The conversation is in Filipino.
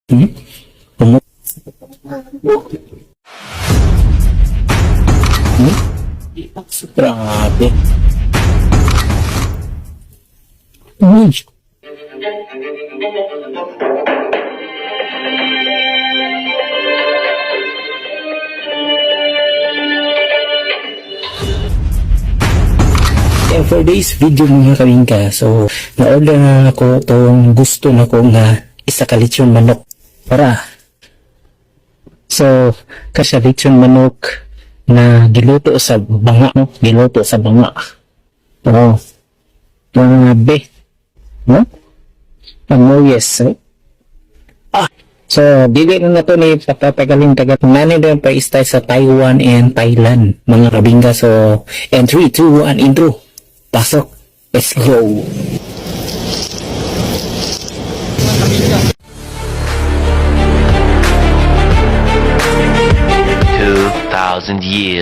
Hmm? Hmm? Grabe. Hmm. And for this video mga kabingka, so na-order na ako itong gusto na ko nga isa ka lechon manok para. So kasya lechon manok na giluto sa banga, no? Giluto sa banga. Oh, grabe. No? Yes, eh? So, dili na to ni patatagalin tagat. Nani din pa istay sa Taiwan and Thailand, mga kabingka. So, and 3, 2, 1, intro. Pasok. Let's go. Thousand years.